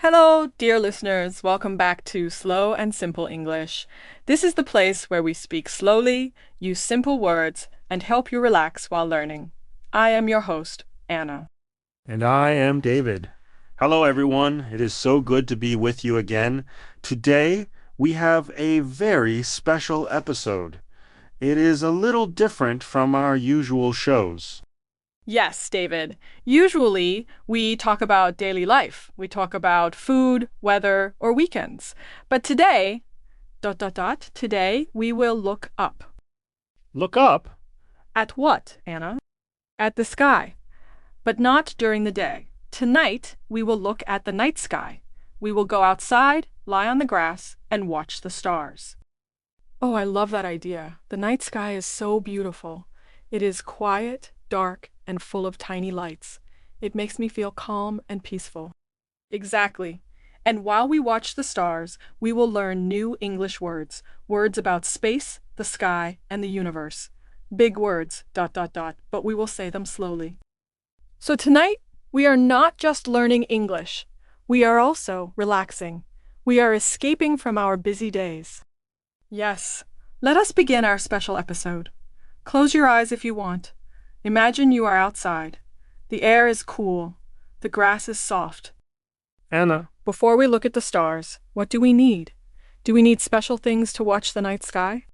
Hello, dear listeners. Welcome back to Slow and Simple English. This is the place where we speak slowly, use simple words, and help you relax while learning. I am your host, Anna. And I am David. Hello, everyone. It is so good to be with you again. Today, we have a very special episode. It is a little different from our usual shows. Yes, David. Usually, we talk about daily life. We talk about food, weather, or weekends. But today we will look up. Look up. At what, Anna? At the sky. But not during the day. Tonight, we will look at the night sky. We will go outside, lie on the grass, and watch the stars. Oh, I love that idea. The night sky is so beautiful. It is quiet, dark, and full of tiny lights. It makes me feel calm and peaceful. Exactly. And while we watch the stars, we will learn new English words, words about space, the sky, and the universe. Big words, but we will say them slowly. So tonight, we are not just learning English. We are also relaxing. We are escaping from our busy days. Yes, let us begin our special episode. Close your eyes if you want. Imagine you are outside. The air is cool. The grass is soft. Anna, Before we look at the stars, what do we need? Do we need special things to watch the night sky?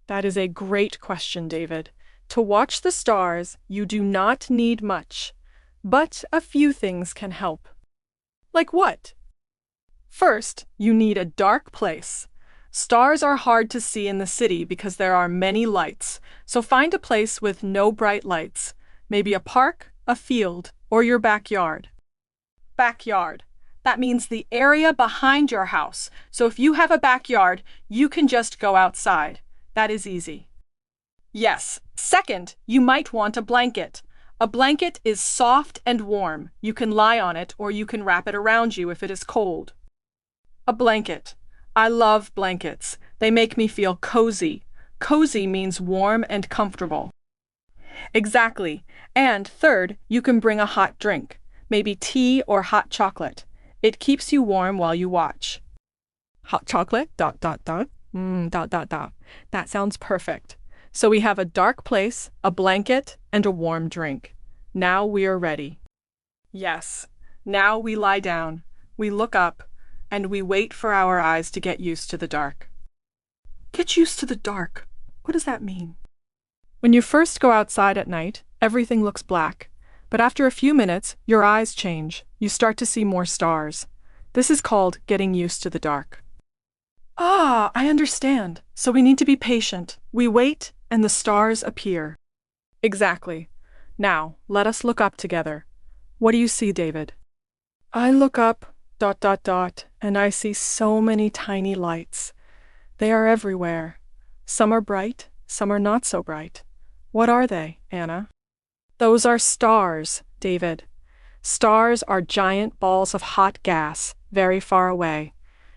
That is a great question, David. To watch the stars, you do not need much, but a few things can help. Like what? First, you need a dark place. Stars are hard to see in the city because there are many lights, so find a place with no bright lights, maybe a park, a field, or your backyard. Backyard. That means the area behind your house, so if you have a backyard, you can just go outside. That is easy. Yes. Second, you might want a blanket. A blanket is soft and warm. You can lie on it or you can wrap it around you if it is cold. A blanket. I love blankets. They make me feel cozy. Cozy means warm and comfortable. Exactly. And third, you can bring a hot drink, maybe tea or hot chocolate. It keeps you warm while you watch. Hot chocolate, That sounds perfect. So we have a dark place, a blanket, and a warm drink. Now we are ready. Yes. Now we lie down. We look up. And we wait for our eyes to get used to the dark. Get used to the dark. What does that mean? When you first go outside at night, everything looks black. But after a few minutes, your eyes change. You start to see more stars. This is called getting used to the dark. Ah, I understand. So we need to be patient. We wait, and the stars appear. Exactly. Now, let us look up together. What do you see, David? I look up, and I see so many tiny lights. They are everywhere. Some are bright, some are not so bright. What are they, Anna? Those are stars, David. Stars are giant balls of hot gas, very far away.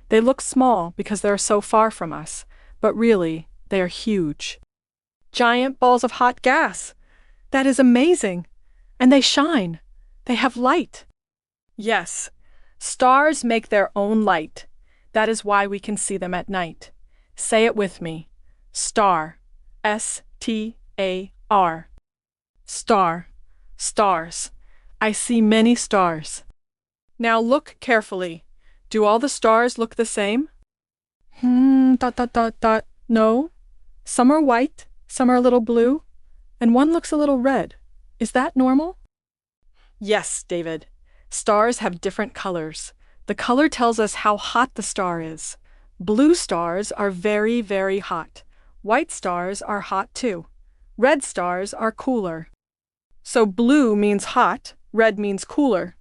They look small because they are so far from us, but really, they are huge. Giant balls of hot gas! That is amazing! And they shine. They have light. Yes. Stars make their own light. That is why we can see them at night. Say it with me. Star. S-T-A-R. Star. Stars. I see many stars. Now look carefully. Do all the stars look the same? No. Some are white, some are a little blue, and one looks a little red. Is that normal? Yes, David. Stars have different colors. The color tells us how hot the star is. Blue stars are very, very hot. White stars are hot too. Red stars are cooler. So blue means hot, red means cooler.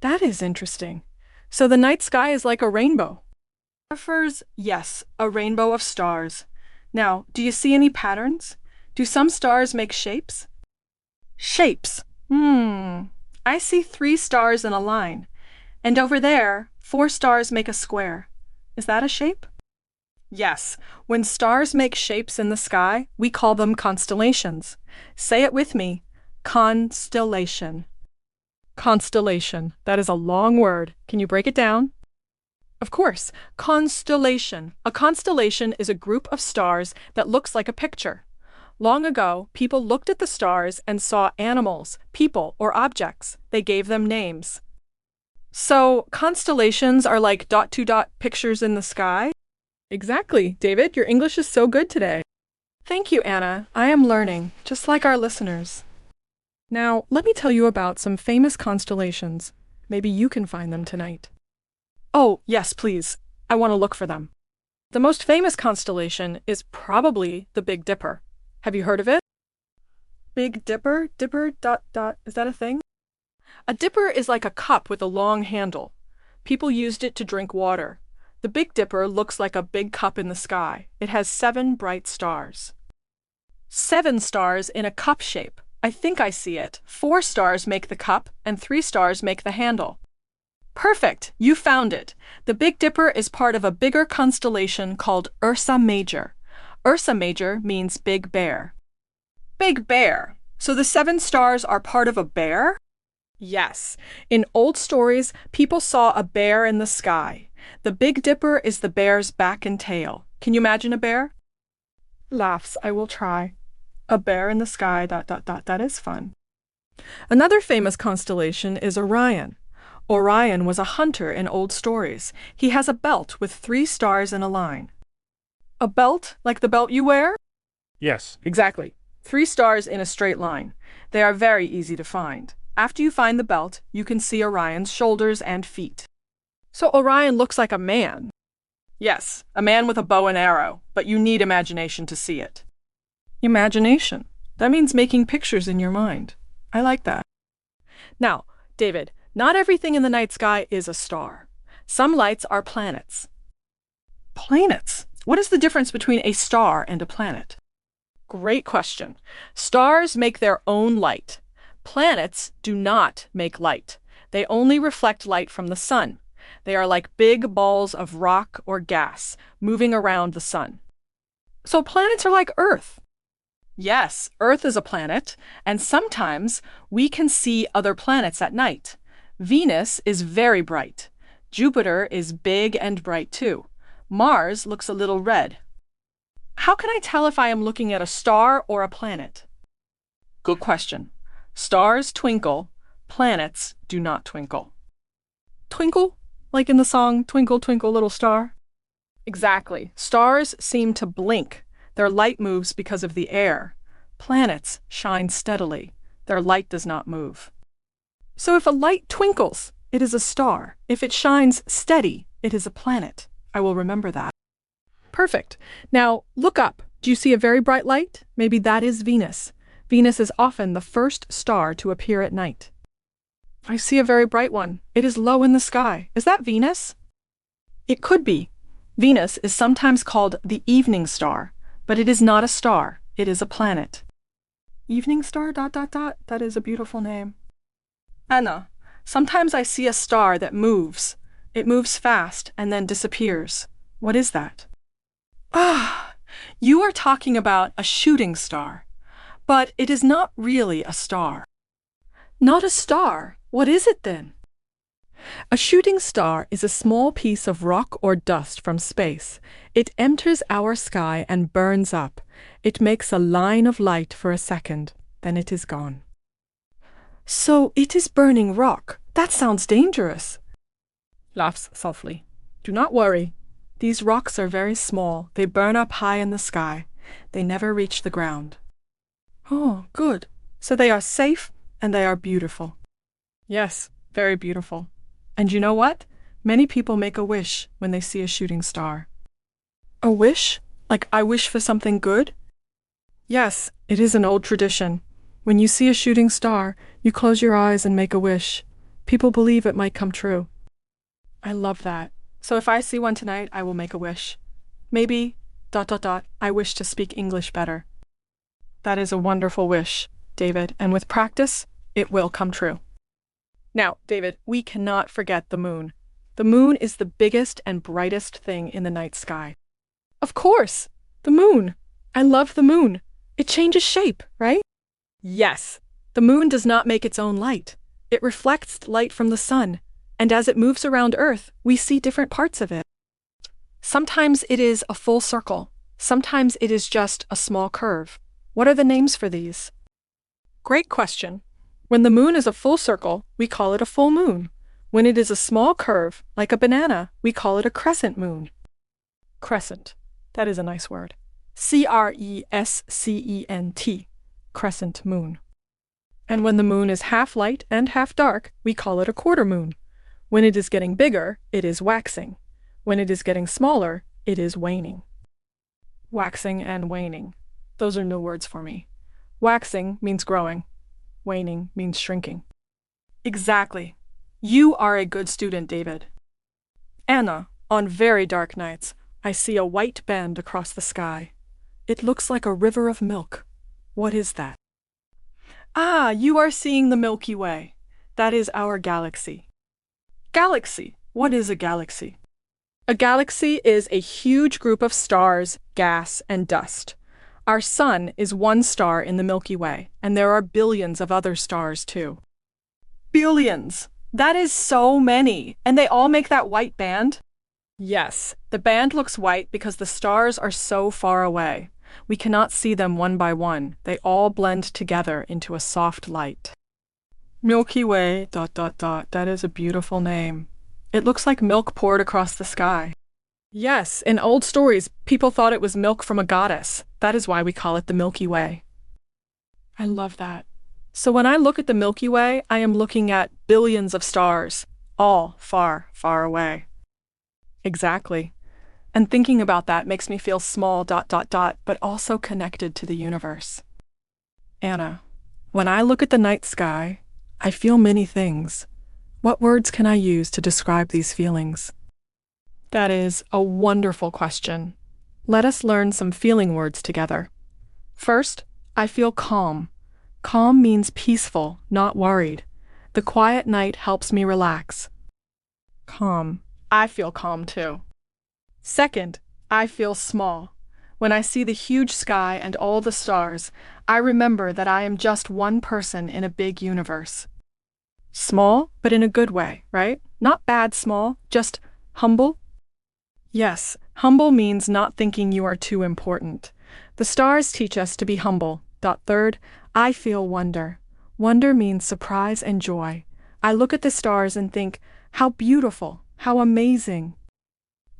That is interesting. So the night sky is like a rainbow. Photographers, yes, a rainbow of stars. Now, do you see any patterns? Do some stars make shapes? Shapes. I see 3 stars in a line. And over there, 4 stars make a square. Is that a shape? Yes. When stars make shapes in the sky, we call them constellations. Say it with me. Constellation. Constellation. That is a long word. Can you break it down? Of course, constellation. A constellation is a group of stars that looks like a picture. Long ago, people looked at the stars and saw animals, people, or objects. They gave them names. So, constellations are like dot-to-dot pictures in the sky? Exactly, David. Your English is so good today. Thank you, Anna. I am learning, just like our listeners. Now, let me tell you about some famous constellations. Maybe you can find them tonight. Oh, yes, please. I want to look for them. The most famous constellation is probably the Big Dipper. Have you heard of it? Big Dipper? Dipper dot dot. Is that a thing? A dipper is like a cup with a long handle. People used it to drink water. The Big Dipper looks like a big cup in the sky. It has 7 bright stars. 7 stars in a cup shape. I think I see it. 4 stars make the cup, and 3 stars make the handle. Perfect! You found it. The Big Dipper is part of a bigger constellation called Ursa Major. Ursa Major means Big Bear. Big Bear. So the 7 stars are part of a bear? Yes. In old stories, people saw a bear in the sky. The Big Dipper is the bear's back and tail. Can you imagine a bear? Laughs. I will try. A bear in the sky, dot, dot, dot. That is fun. Another famous constellation is Orion. Orion was a hunter in old stories. He has a belt with 3 stars in a line. A belt like the belt you wear? Yes. Exactly. 3 stars in a straight line. They are very easy to find. After you find the belt, you can see Orion's shoulders and feet. So Orion looks like a man. Yes, a man with a bow and arrow, but you need imagination to see it. Imagination. That means making pictures in your mind. I like that. Now, David, not everything in the night sky is a star. Some lights are planets. Planets? What is the difference between a star and a planet? Great question. Stars make their own light. Planets do not make light. They only reflect light from the sun. They are like big balls of rock or gas moving around the sun. So planets are like Earth. Yes, Earth is a planet, and sometimes we can see other planets at night. Venus is very bright. Jupiter is big and bright too. Mars looks a little red. How can I tell if I am looking at a star or a planet? Good question. Stars twinkle, planets do not twinkle. Twinkle? Like in the song Twinkle, Twinkle, Little Star? Exactly. Stars seem to blink. Their light moves because of the air. Planets shine steadily. Their light does not move. So if a light twinkles, it is a star. If it shines steady, it is a planet. I will remember that. Perfect. Now, look up. Do you see a very bright light? Maybe that is Venus. Venus is often the first star to appear at night. I see a very bright one. It is low in the sky. Is that Venus? It could be. Venus is sometimes called the evening star, but it is not a star. It is a planet. Evening star, dot, dot, dot. That is a beautiful name. Anna, sometimes I see a star that moves. It moves fast and then disappears. What is that? Ah, you are talking about a shooting star. But it is not really a star. Not a star? What is it then? A shooting star is a small piece of rock or dust from space. It enters our sky and burns up. It makes a line of light for a second, then it is gone. So it is burning rock. That sounds dangerous. Laughs softly. Do not worry. These rocks are very small. They burn up high in the sky. They never reach the ground. Oh, good. So they are safe and they are beautiful. Yes, very beautiful. And you know what? Many people make a wish when they see a shooting star. A wish? Like I wish for something good? Yes, it is an old tradition. When you see a shooting star, you close your eyes and make a wish. People believe it might come true. I love that. So if I see one tonight, I will make a wish. Maybe, dot, dot, dot, I wish to speak English better. That is a wonderful wish, David, and with practice, it will come true. Now, David, we cannot forget the moon. The moon is the biggest and brightest thing in the night sky. Of course, the moon. I love the moon. It changes shape, right? Yes. The moon does not make its own light. It reflects light from the sun. And as it moves around Earth, we see different parts of it. Sometimes it is a full circle. Sometimes it is just a small curve. What are the names for these? Great question. When the moon is a full circle, we call it a full moon. When it is a small curve, like a banana, we call it a crescent moon. Crescent. That is a nice word. Crescent. Crescent moon. And when the moon is half light and half dark, we call it a quarter moon. When it is getting bigger, it is waxing. When it is getting smaller, it is waning. Waxing and waning. Those are new words for me. Waxing means growing. Waning means shrinking. Exactly. You are a good student, David. Anna, on very dark nights, I see a white band across the sky. It looks like a river of milk. What is that? Ah, you are seeing the Milky Way. That is our galaxy. Galaxy. What is a galaxy? A galaxy is a huge group of stars, gas, and dust. Our sun is one star in the Milky Way, and there are billions of other stars too. Billions! That is so many! And they all make that white band? Yes, the band looks white because the stars are so far away. We cannot see them one by one. They all blend together into a soft light. Milky Way, ... That is a beautiful name. It looks like milk poured across the sky. Yes, in old stories, people thought it was milk from a goddess. That is why we call it the Milky Way. I love that. So when I look at the Milky Way, I am looking at billions of stars, all far, far away. Exactly. And thinking about that makes me feel small ... but also connected to the universe. Anna, when I look at the night sky, I feel many things. What words can I use to describe these feelings? That is a wonderful question. Let us learn some feeling words together. First, I feel calm. Calm means peaceful, not worried. The quiet night helps me relax. Calm. I feel calm too. Second, I feel small. When I see the huge sky and all the stars, I remember that I am just one person in a big universe. Small, but in a good way, right? Not bad small, just humble. Yes, humble means not thinking you are too important. The stars teach us to be humble. Third, I feel wonder. Wonder means surprise and joy. I look at the stars and think, how beautiful, how amazing.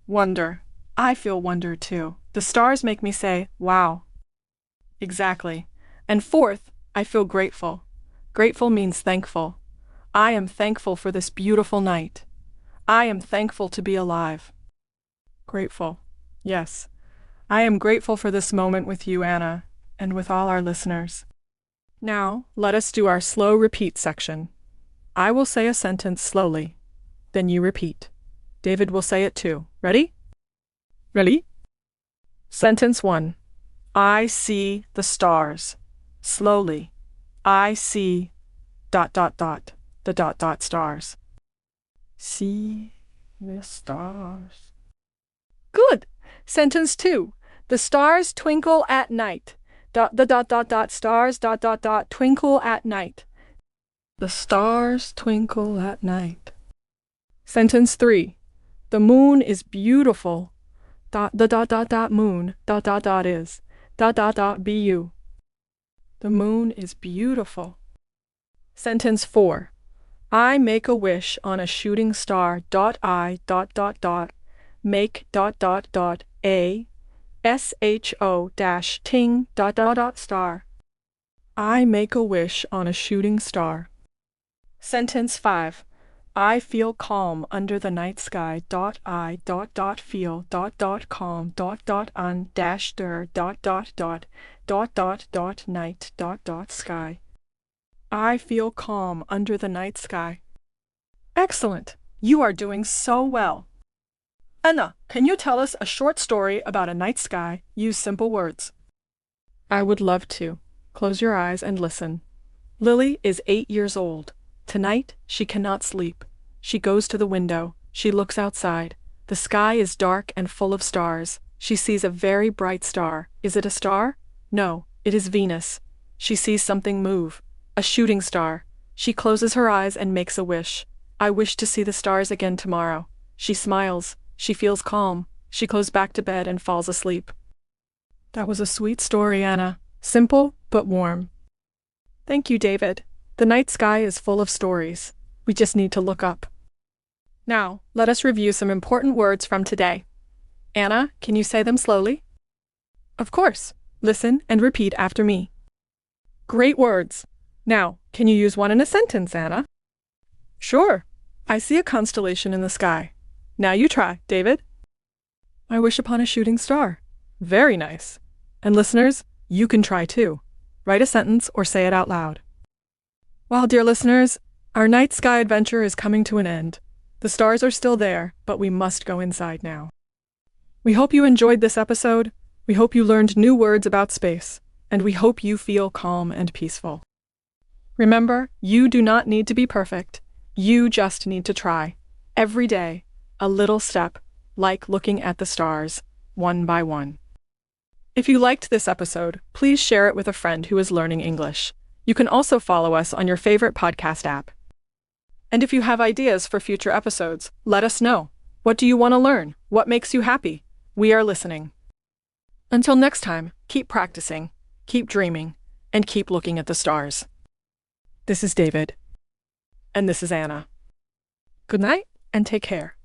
Wonder. I feel wonder too. The stars make me say, wow. Exactly. And fourth, I feel grateful. Grateful means thankful. I am thankful for this beautiful night. I am thankful to be alive. Grateful. Yes. I am grateful for this moment with you, Anna, and with all our listeners. Now, let us do our slow repeat section. I will say a sentence slowly. Then you repeat. David will say it too. Ready? Ready? Sentence 1. I see the stars. Slowly. I see ... the ... stars. See the stars. Good. Sentence 2. The stars twinkle at night. The ... stars ... twinkle at night. The stars twinkle at night. Sentence 3. The moon is beautiful. The ... moon ... is ... bu. The moon is beautiful. Sentence 4. I make a wish on a shooting star. I ... make ... a sho-ting ... star. I make a wish on a shooting star. Sentence 5. I feel calm under the night sky. I ... feel ... calm ... un ... der ... night ... sky. I feel calm under the night sky. Excellent! You are doing so well. Anna, can you tell us a short story about a night sky? Use simple words. I would love to. Close your eyes and listen. Lily is 8 years old. Tonight, she cannot sleep. She goes to the window. She looks outside. The sky is dark and full of stars. She sees a very bright star. Is it a star? No, it is Venus. She sees something move. A shooting star. She closes her eyes and makes a wish. I wish to see the stars again tomorrow. She smiles. She feels calm. She goes back to bed and falls asleep. That was a sweet story, Anna. Simple, but warm. Thank you, David. The night sky is full of stories. We just need to look up. Now, let us review some important words from today. Anna, can you say them slowly? Of course. Listen and repeat after me. Great words. Now, can you use one in a sentence, Anna? Sure. I see a constellation in the sky. Now you try, David. I wish upon a shooting star. Very nice. And listeners, you can try too. Write a sentence or say it out loud. Well, dear listeners, our night sky adventure is coming to an end. The stars are still there, but we must go inside now. We hope you enjoyed this episode. We hope you learned new words about space, and we hope you feel calm and peaceful. Remember, you do not need to be perfect. You just need to try. Every day, a little step, like looking at the stars, one by one. If you liked this episode, please share it with a friend who is learning English. You can also follow us on your favorite podcast app. And if you have ideas for future episodes, let us know. What do you want to learn? What makes you happy? We are listening. Until next time, keep practicing, keep dreaming, and keep looking at the stars. This is David. And this is Anna. Good night and take care.